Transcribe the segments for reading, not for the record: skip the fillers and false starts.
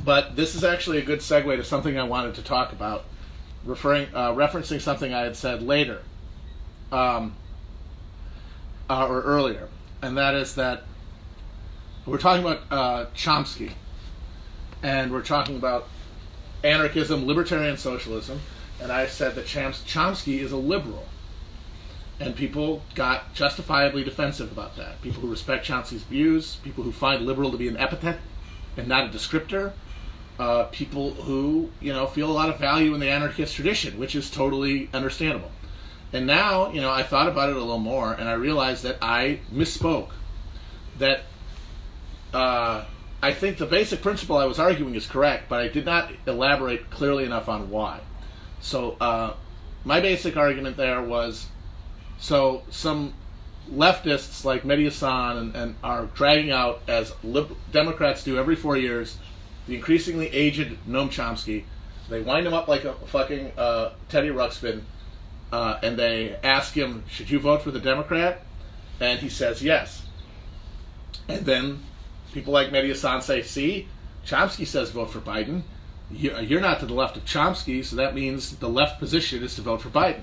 But this is actually a good segue to something I wanted to talk about, referencing something I had said later, or earlier, and that is that we're talking about Chomsky, and we're talking about anarchism, libertarian socialism, and I said that Chomsky is a liberal. And people got justifiably defensive about that. People who respect Chomsky's views, people who find liberal to be an epithet and not a descriptor, people who, feel a lot of value in the anarchist tradition, which is totally understandable. And now, I thought about it a little more, and I realized that I misspoke. That I think the basic principle I was arguing is correct, but I did not elaborate clearly enough on why. So my basic argument there was, so some leftists like Mehdi Hassan and are dragging out, as Democrats do every 4 years, the increasingly aged Noam Chomsky. They wind him up like a fucking Teddy Ruxpin, and they ask him, should you vote for the Democrat? And he says yes. And then people like Mehdi Hassan say, see, Chomsky says vote for Biden. You're not to the left of Chomsky, so that means the left position is to vote for Biden.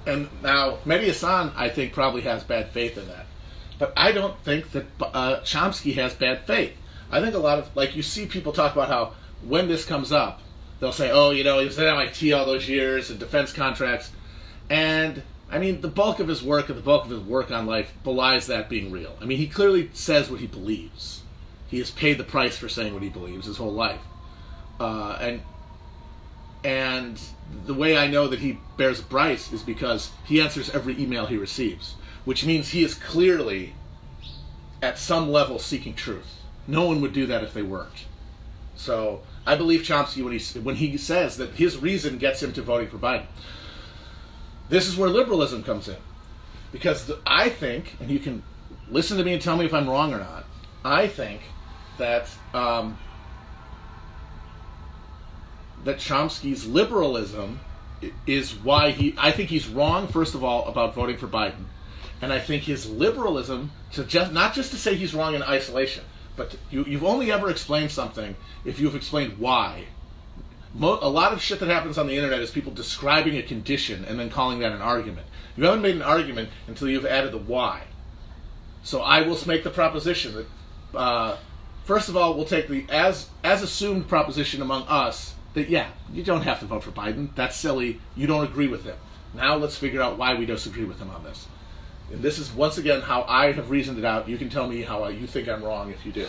And now, Mehdi Hassan, I think, probably has bad faith in that. But I don't think that Chomsky has bad faith. I think a lot of, you see people talk about how when this comes up, they'll say, oh, he was at MIT all those years and defense contracts. And, the bulk of his work and the bulk of his work on life belies that being real. He clearly says what he believes. He has paid the price for saying what he believes his whole life. And the way I know that he bears a price is because he answers every email he receives, which means he is clearly, at some level, seeking truth. No one would do that if they weren't. So I believe Chomsky when he says that his reason gets him to voting for Biden. This is where liberalism comes in. Because I think, and you can listen to me and tell me if I'm wrong or not, I think that that Chomsky's liberalism is why I think he's wrong, first of all, about voting for Biden. And I think his liberalism, not just to say he's wrong in isolation, but you've only ever explained something if you've explained why. A lot of shit that happens on the internet is people describing a condition and then calling that an argument. You haven't made an argument until you've added the why. So I will make the proposition that, first of all, we'll take the as assumed proposition among us that, yeah, you don't have to vote for Biden. That's silly. You don't agree with him. Now let's figure out why we disagree with him on this. And this is, once again, how I have reasoned it out. You can tell me how you think I'm wrong if you do.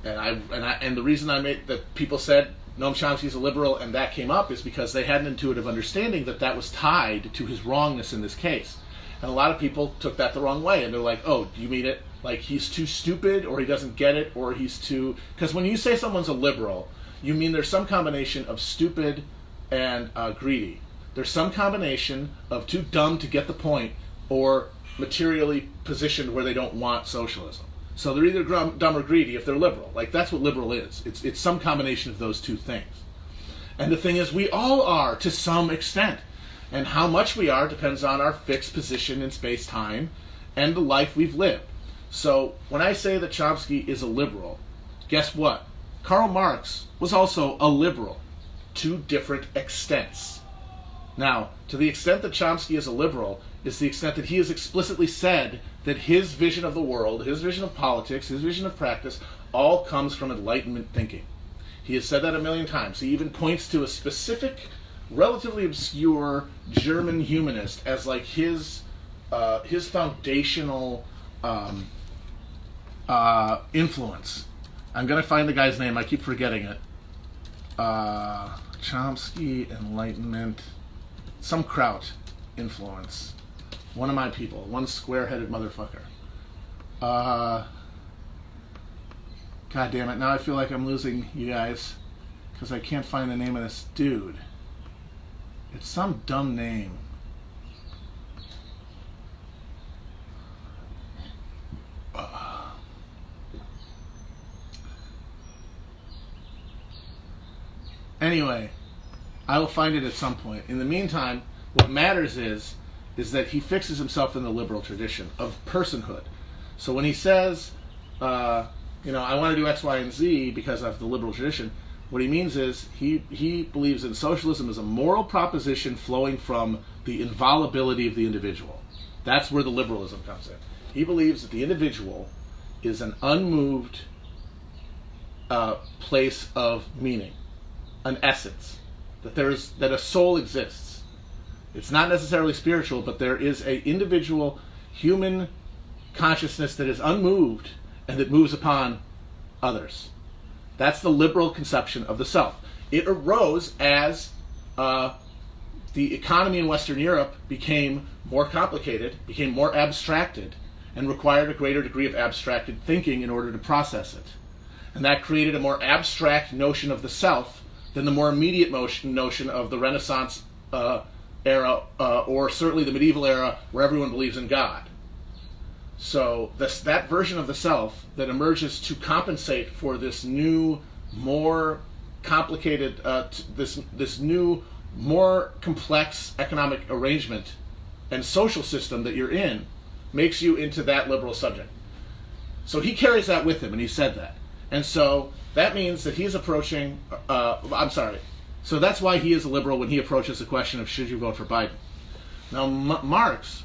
And the reason I made that people said Noam Chomsky is a liberal and that came up is because they had an intuitive understanding that was tied to his wrongness in this case. And a lot of people took that the wrong way. And they're like, oh, do you mean it like he's too stupid, or he doesn't get it, or he's too... Because when you say someone's a liberal, you mean there's some combination of stupid and greedy. There's some combination of too dumb to get the point, or materially positioned where they don't want socialism. So they're either dumb or greedy if they're liberal. That's what liberal is. It's some combination of those two things. And the thing is, we all are to some extent. And how much we are depends on our fixed position in space-time and the life we've lived. So when I say that Chomsky is a liberal, guess what? Karl Marx was also a liberal to different extents. Now, to the extent that Chomsky is a liberal is the extent that he has explicitly said that his vision of the world, his vision of politics, his vision of practice, all comes from Enlightenment thinking. He has said that a million times. He even points to a specific, relatively obscure German humanist as his foundational influence. I'm going to find the guy's name. I keep forgetting it. Chomsky, Enlightenment, some Kraut influence. One of my people. One square-headed motherfucker. God damn it. Now I feel like I'm losing you guys because I can't find the name of this dude. It's some dumb name. Anyway, I will find it at some point. In the meantime, what matters is that he fixes himself in the liberal tradition of personhood. So when he says, I want to do X, Y, and Z because of the liberal tradition. What he means is he believes in socialism as a moral proposition flowing from the inviolability of the individual. That's where the liberalism comes in. He believes that the individual is an unmoved place of meaning, an essence, that a soul exists. It's not necessarily spiritual, but there is a individual human consciousness that is unmoved and that moves upon others. That's the liberal conception of the self. It arose as the economy in Western Europe became more complicated, became more abstracted, and required a greater degree of abstracted thinking in order to process it. And that created a more abstract notion of the self than the more immediate notion of the Renaissance era, or certainly the medieval era, where everyone believes in God. So that version of the self that emerges to compensate for this new, more complicated, this new, more complex economic arrangement and social system that you're in, makes you into that liberal subject. So he carries that with him, and he said that. And so that means that he's approaching, so that's why he is a liberal when he approaches the question of should you vote for Biden. Now Marx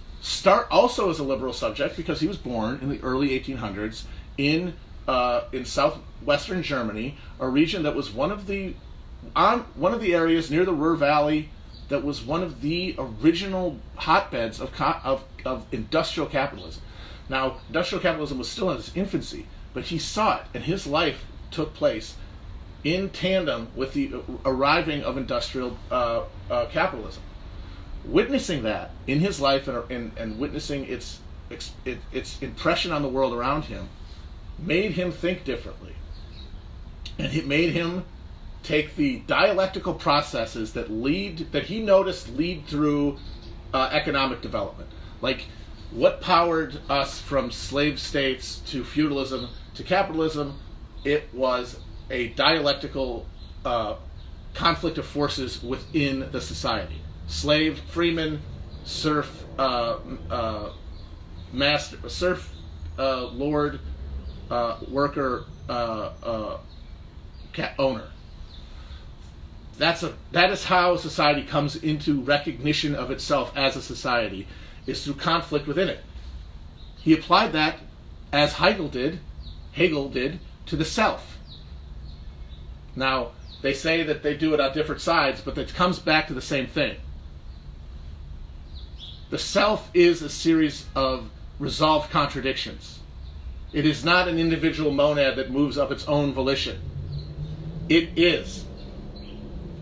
also as a liberal subject because he was born in the early 1800s in southwestern Germany, a region that was one of the areas near the Ruhr Valley that was one of the original hotbeds of industrial capitalism. Now, industrial capitalism was still in its infancy, but he saw it, and his life took place in tandem with the arriving of industrial capitalism. Witnessing that in his life and witnessing its impression on the world around him made him think differently. And it made him take the dialectical processes that he noticed lead through economic development. Like, what powered us from slave states to feudalism to capitalism? It was a dialectical conflict of forces within the society. Slave, freeman, serf, master, serf, lord, worker, owner. That is how society comes into recognition of itself as a society, is through conflict within it. He applied that, as Hegel did, to the self. Now, they say that they do it on different sides, but it comes back to the same thing. The self is a series of resolved contradictions. It is not an individual monad that moves of its own volition. It is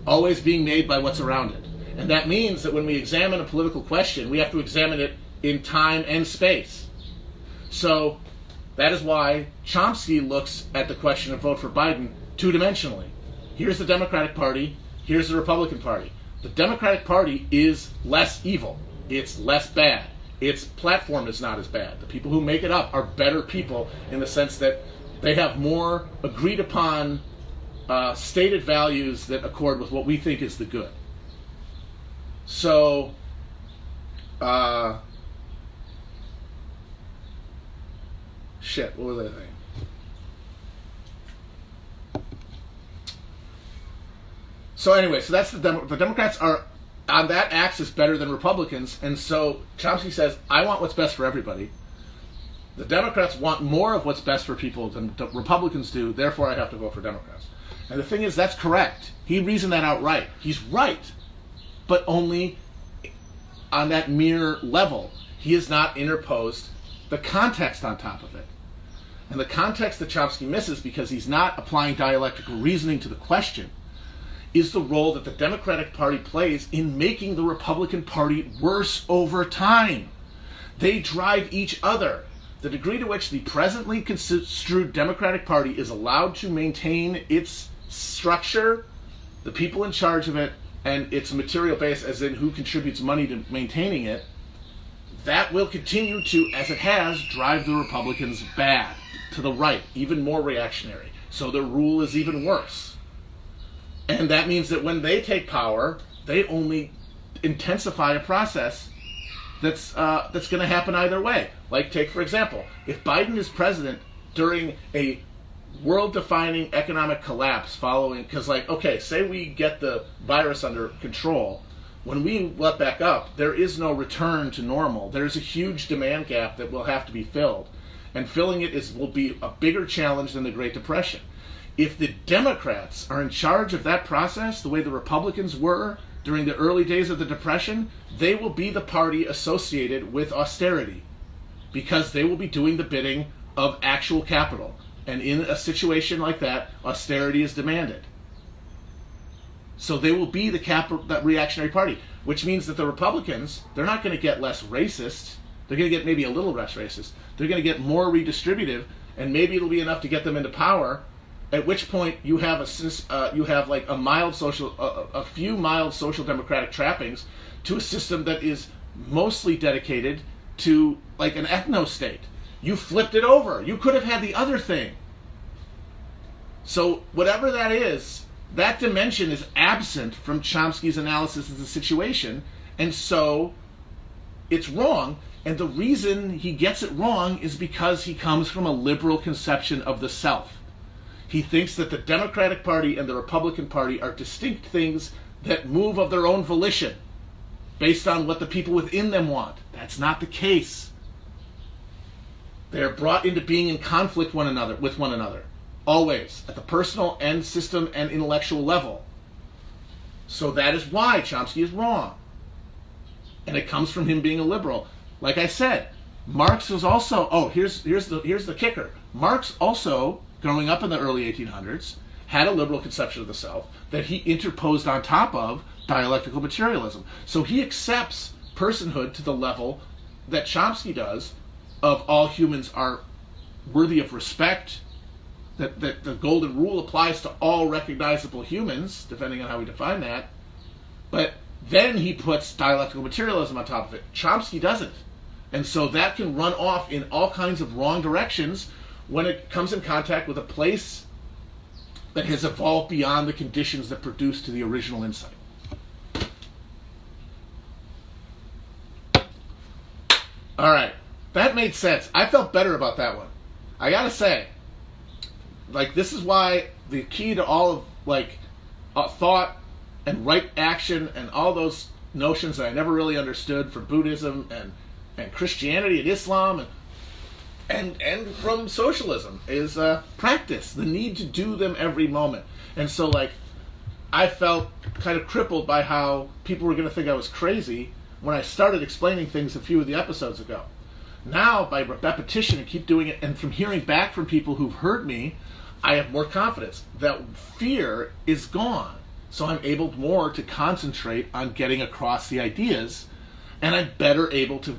always being made by what's around it. And that means that when we examine a political question, we have to examine it in time and space. So that is why Chomsky looks at the question of vote for Biden two-dimensionally. Here's the Democratic Party, here's the Republican Party. The Democratic Party is less evil. It's less bad. Its platform is not as bad. The people who make it up are better people in the sense that they have more agreed upon stated values that accord with what we think is the good. So, what was I saying? So anyway, so that's the Democrats are on that axis better than Republicans, and so Chomsky says, I want what's best for everybody. The Democrats want more of what's best for people than the Republicans do, therefore I have to vote for Democrats. And the thing is, that's correct. He reasoned that outright. He's right, but only on that mere level. He has not interposed the context on top of it. And the context that Chomsky misses, because he's not applying dialectical reasoning to the question, is the role that the Democratic Party plays in making the Republican Party worse over time. They drive each other. The degree to which the presently construed Democratic Party is allowed to maintain its structure, the people in charge of it, and its material base, as in who contributes money to maintaining it, that will continue to, as it has, drive the Republicans bad, to the right, even more reactionary. So their rule is even worse. And that means that when they take power, they only intensify a process that's going to happen either way. Like, take, for example, if Biden is president during a world-defining economic collapse following, because like, okay, say we get the virus under control, when we let back up, there is no return to normal. There's a huge demand gap that will have to be filled, and filling it will be a bigger challenge than the Great Depression. If the Democrats are in charge of that process, the way the Republicans were during the early days of the Depression, they will be the party associated with austerity, because they will be doing the bidding of actual capital. And in a situation like that, austerity is demanded. So they will be that reactionary party, which means that the Republicans, they're not going to get less racist. They're going to get maybe a little less racist. They're going to get more redistributive, and maybe it'll be enough to get them into power. At which point you have like a few mild social democratic trappings to a system that is mostly dedicated to like an ethno-state. You flipped it over. You could have had the other thing. So whatever that is, that dimension is absent from Chomsky's analysis of the situation, and so it's wrong. And the reason he gets it wrong is because he comes from a liberal conception of the self. He thinks that the Democratic Party and the Republican Party are distinct things that move of their own volition, based on what the people within them want. That's not the case. They are brought into being in conflict with one another, always, at the personal and system and intellectual level. So that is why Chomsky is wrong. And it comes from him being a liberal. Like I said, Marx was also, here's the kicker. Marx also, growing up in the early 1800s, had a liberal conception of the self that he interposed on top of dialectical materialism. So he accepts personhood to the level that Chomsky does, of all humans are worthy of respect, that the golden rule applies to all recognizable humans, depending on how we define that. But then he puts dialectical materialism on top of it. Chomsky doesn't. And so that can run off in all kinds of wrong directions when it comes in contact with a place that has evolved beyond the conditions that produced the original insight. All right. That made sense. I felt better about that one. I gotta say, like, this is why the key to all of, like, thought and right action and all those notions that I never really understood from Buddhism and Christianity and Islam and from socialism is practice, the need to do them every moment. And so, like, I felt kind of crippled by how people were going to think I was crazy when I started explaining things a few of the episodes ago. Now, by repetition and keep doing it, and from hearing back from people who've heard me, I have more confidence. That fear is gone. So I'm able more to concentrate on getting across the ideas, and I'm better able to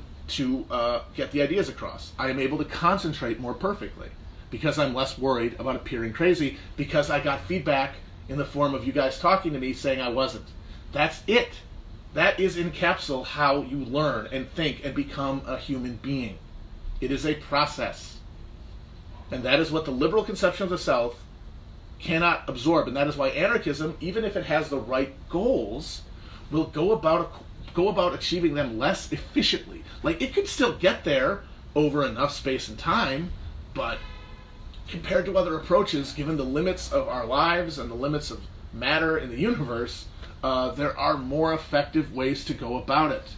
get the ideas across. I am able to concentrate more perfectly because I'm less worried about appearing crazy, because I got feedback in the form of you guys talking to me saying I wasn't. That's it. That is in capsule how you learn and think and become a human being. It is a process. And that is what the liberal conception of the self cannot absorb. And that is why anarchism, even if it has the right goals, will go about achieving them less efficiently. Like, it could still get there over enough space and time, but compared to other approaches, given the limits of our lives and the limits of matter in the universe, there are more effective ways to go about it.